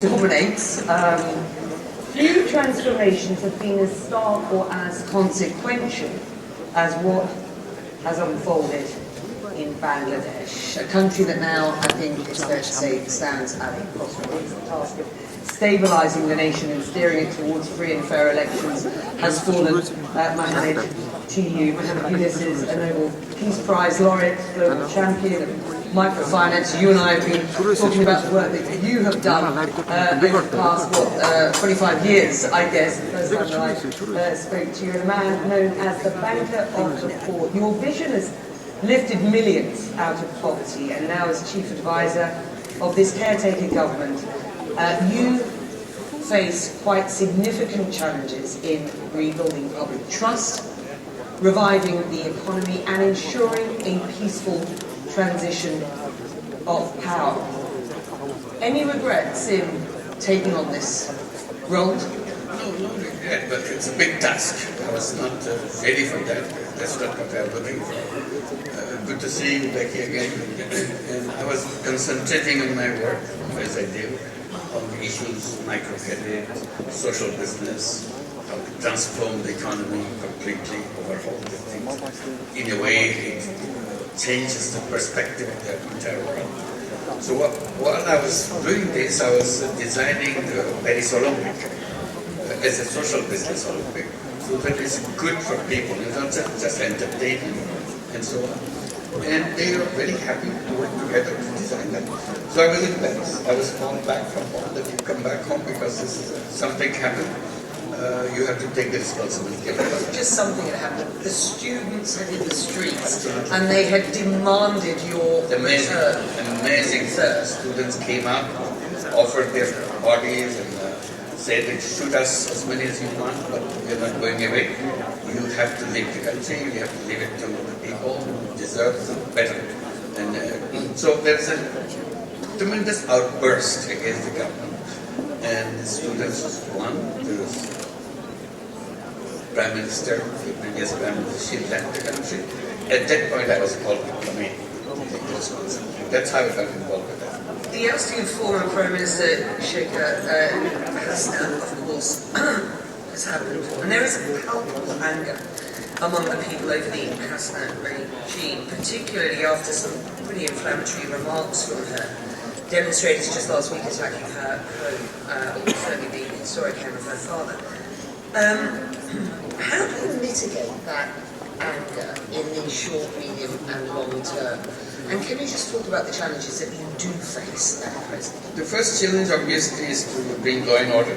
dominates. Few transformations have been as stark or as consequential as what has unfolded in Bangladesh, a country that now, I think it's fair to say, stands at the crossroads. The task of stabilising the nation and steering it towards free and fair elections has fallen, Mohammed, to you. Mohammed Yunus is a Nobel Peace Prize laureate, global champion of microfinance. You and I have been talking about the work that you have done over the past, 25 years, I guess. The first time that I spoke to you, a man known as the banker of the poor. Your vision has lifted millions out of poverty, and now as chief advisor of this caretaker government, you face quite significant challenges in rebuilding public trust, reviving the economy, and ensuring a peaceful transition of power. Any regrets in taking on this role? No regret, but it's a big task. I was not ready for that. That's not what I'm looking for. Good to see you, Becky, again. And I was concentrating on my work, as I do, on the issues, microcredit, social business, how to transform the economy completely, overhaul the things. In a way, it changes the perspective of the entire world. So while I was doing this, I was designing the Paris Olympic as a social business Olympic, so that it's good for people, it's not just entertainment and so on. And they are very happy to work together to design that. So I was in Paris. I was called back from home that you come back home because something happened. You have to take the responsibility. It wasn't just something that happened. The students had hit the streets and they had demanded your return. Amazing. Students came up, offered their bodies and said, shoot us as many as you want, but we're not going away. You have to leave the country, you have to leave it to the people who deserve better. And so there's a tremendous outburst against the government. And the students won. The Prime Minister, the previous Prime Minister, she left the country. At that point I was called to come in to take the responsibility. That's how I got involved with that. The ousting of former Prime Minister Sheikh Hasina, of course, has happened. And there is a palpable anger among the people over the Hasina regime, particularly after some pretty inflammatory remarks from her. Demonstrators just last week attacking her home, certainly the historic home of her father. How do you mitigate that anger in the short, medium and long term? And can you just talk about the challenges that you do face at present? The first challenge obviously is to bring law and order,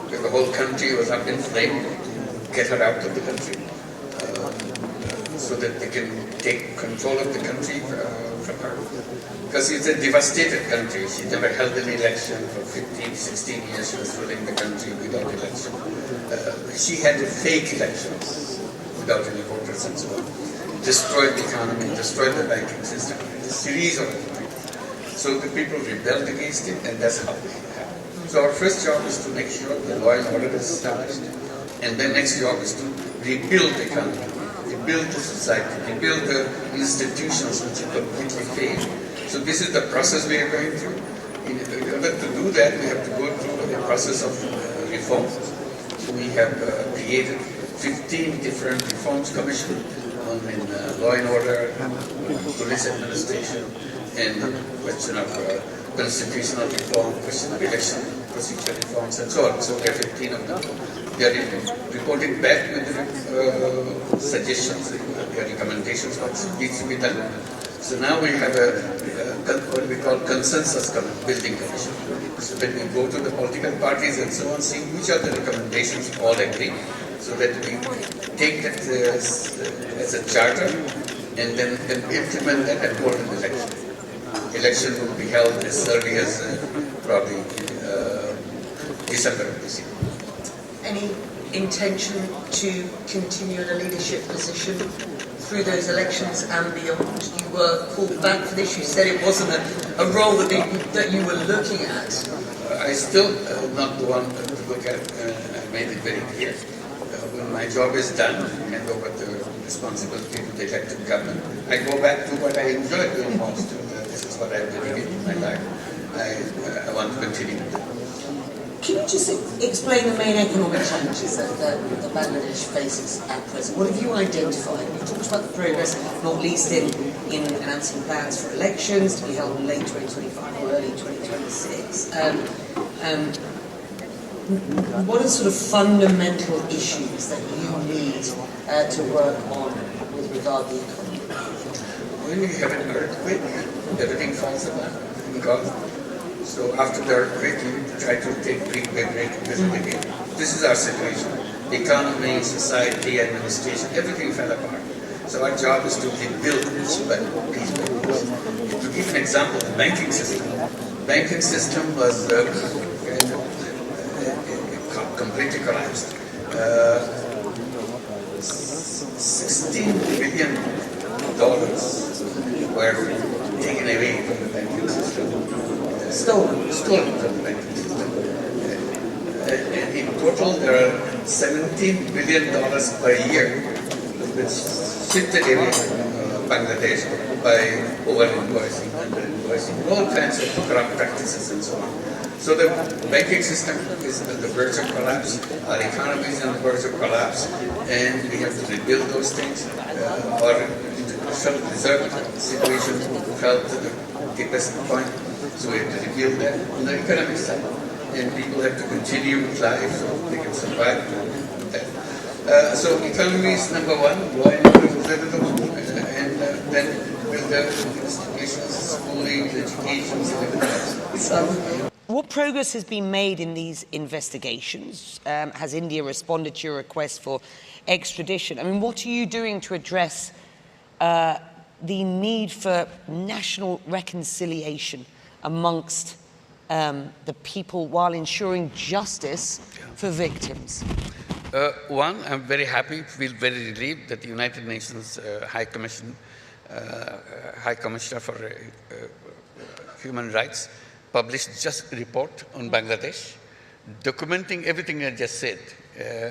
because the whole country was up in flame, to get her out of the country, so that they can take control of the country from her. Because it's a devastated country. She never held an election for 15, 16 years. She was ruling the country without election. She had fake elections without any voters and so on. Destroyed the economy, destroyed the banking system, a series of things. So the people rebelled against it, and that's how it happened. So our first job is to make sure the law and order is established, and the next job is to rebuild the economy, rebuild the society, rebuild the institutions which have completely failed. So this is the process we are going through. In order to do that, we have to go through the process of reform. We have created 15 different reforms commissions in law and order, police administration, and the question of constitutional reform, question of election procedure reforms, and so on. So there are 15 of them. They are reporting back with suggestions, their recommendations, what needs to be done. So now we have what we call consensus building commission. So that we go to the political parties and so on, see which are the recommendations all agree, so that we take that as a charter and then implement that and hold an election. Election will be held as early as probably December of this year. Any intention to continue in a leadership position through those elections and beyond? You were called back for this. You said it wasn't a role that you were looking at. I still not the one to look at. I made it very clear. When my job is done, I hand over the responsibility to the elected government. I go back to what I enjoy doing most. This is what I've dedicated my life. I want to continue. Can you just explain the main economic challenges that Bangladesh faces at present? What have you identified? You talked about the progress, not least in announcing plans for elections to be held in late 2025 or early 2026. What are sort of fundamental issues that you need to work on with regard to the economy? When we have an earthquake, everything falls apart in Gaza. So after the earthquake, you try to take break visibility. This is our situation. The economy, society, administration, everything fell apart. So our job is to rebuild piece by piece. To give an example, the banking system. Banking system was completely collapsed. $16 billion were taken away from the banking system. Stolen from the banking system. And in total, there are $17 billion per year which shifted away from Bangladesh by over-invoicing, under-invoicing, all kinds of corrupt practices and so on. So the banking system is at the verge of collapse, our economy is on the verge of collapse, and we have to rebuild those things. Our international reserve situation fell to the deepest point, so we have to rebuild that on the economic side. And people have to continue with life so they can survive that. So economy is number one, law and order is number two, and then with the institutions, schooling, education, everything else. What progress has been made in these investigations? Has India responded to your request for extradition? I mean, what are you doing to address the need for national reconciliation amongst the people while ensuring justice for victims? One, I'm very happy, feel very relieved that the United Nations High Commissioner for Human Rights published just a report on Bangladesh, documenting everything I just said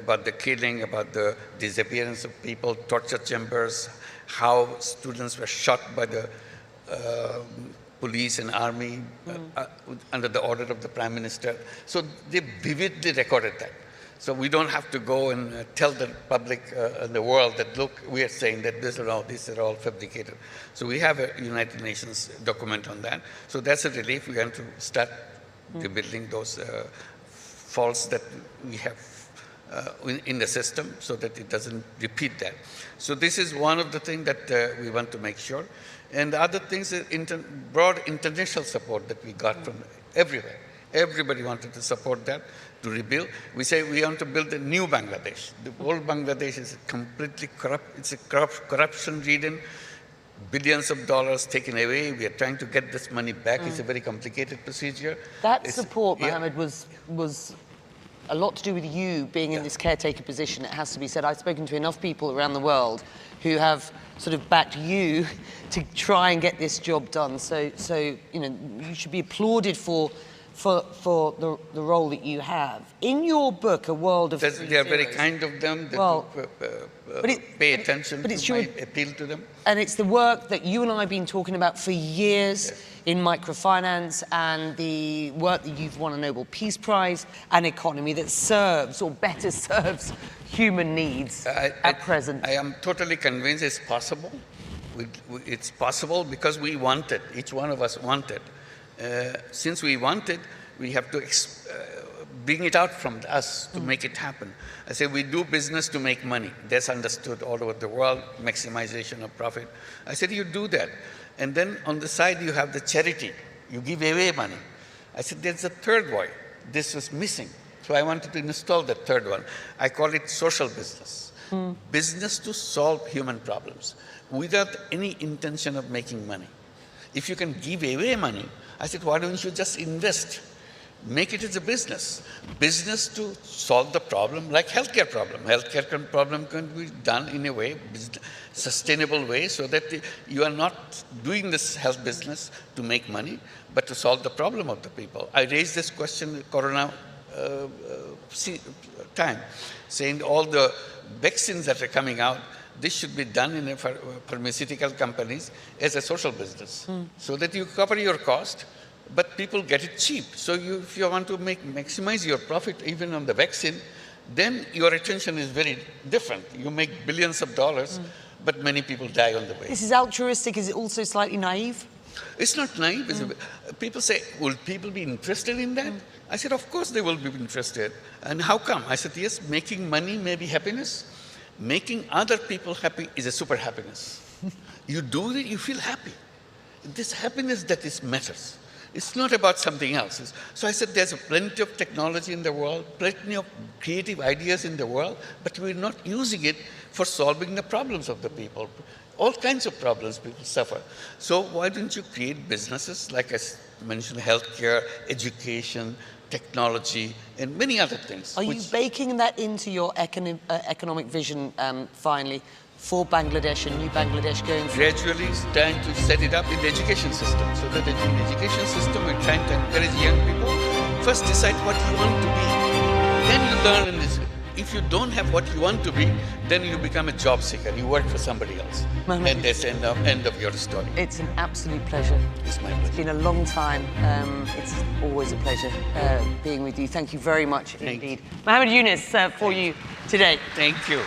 about the killing, about the disappearance of people, torture chambers, how students were shot by the police and army under the order of the Prime Minister. So they vividly recorded that. So we don't have to go and tell the public and the world that, look, we are saying that these are all fabricated. So we have a United Nations document on that. So that's a relief. We have to start rebuilding those faults that we have in the system so that it doesn't repeat that. So this is one of the things that we want to make sure. And the other things is broad international support that we got from everywhere. Everybody wanted to support that, to rebuild. We say we want to build a new Bangladesh. The old Bangladesh is completely corrupt. It's a corruption-ridden, billions of dollars taken away. We are trying to get this money back. It's a very complicated procedure. That support, Mohammed, was a lot to do with you being in this caretaker position, it has to be said. I've spoken to enough people around the world who have sort of backed you to try and get this job done. So you know, you should be applauded for the role that you have. In your book, A World of Three They are very Zeros, kind of them pay attention to my appeal to them. And it's the work that you and I have been talking about for years in microfinance, and the work that you've won a Nobel Peace Prize, an economy that serves, or better serves, human needs at present. I am totally convinced it's possible. It's possible because we want it. Each one of us want it. Since we want it, we have to bring it out from us to make it happen. I say we do business to make money. That's understood all over the world, maximization of profit. I said you do that. And then on the side you have the charity. You give away money. I said there's a third way. This was missing. So I wanted to install the third one. I call it social business. Business to solve human problems without any intention of making money. If you can give away money, I said, why don't you just invest? Make it as a business. Business to solve the problem, like healthcare problem. Healthcare problem can be done in a way, sustainable way, so that you are not doing this health business to make money, but to solve the problem of the people. I raised this question in Corona time, saying all the vaccines that are coming out, this should be done in pharmaceutical companies as a social business, so that you cover your cost, but people get it cheap. So if you want to maximize your profit even on the vaccine, then your attention is very different. You make billions of dollars, but many people die on the way. This is altruistic. Is it also slightly naive? It's not naive. People say, will people be interested in that? I said, of course they will be interested. And how come? I said, yes, making money may be happiness. Making other people happy is a super happiness. You do it, you feel happy. This happiness that is matters. It's not about something else. So I said, there's plenty of technology in the world, plenty of creative ideas in the world, but we're not using it for solving the problems of the people. All kinds of problems people suffer. So why don't you create businesses, like I mentioned, healthcare, education, technology, and many other things. Are you baking that into your economic vision, finally, for Bangladesh and new Bangladesh going forward? Gradually trying to set it up in the education system, so that in the education system we're trying to encourage young people, first decide what you want to be. Then you learn in this. If you don't have what you want to be, then you become a job seeker. You work for somebody else. Mohammed, And that's the end of your story. it's an absolute pleasure. It's my It's pleasure. been a long time. It's always a pleasure being with you. Thank you very much Thank you. indeed. Mohammed Yunus for you today. Thank you.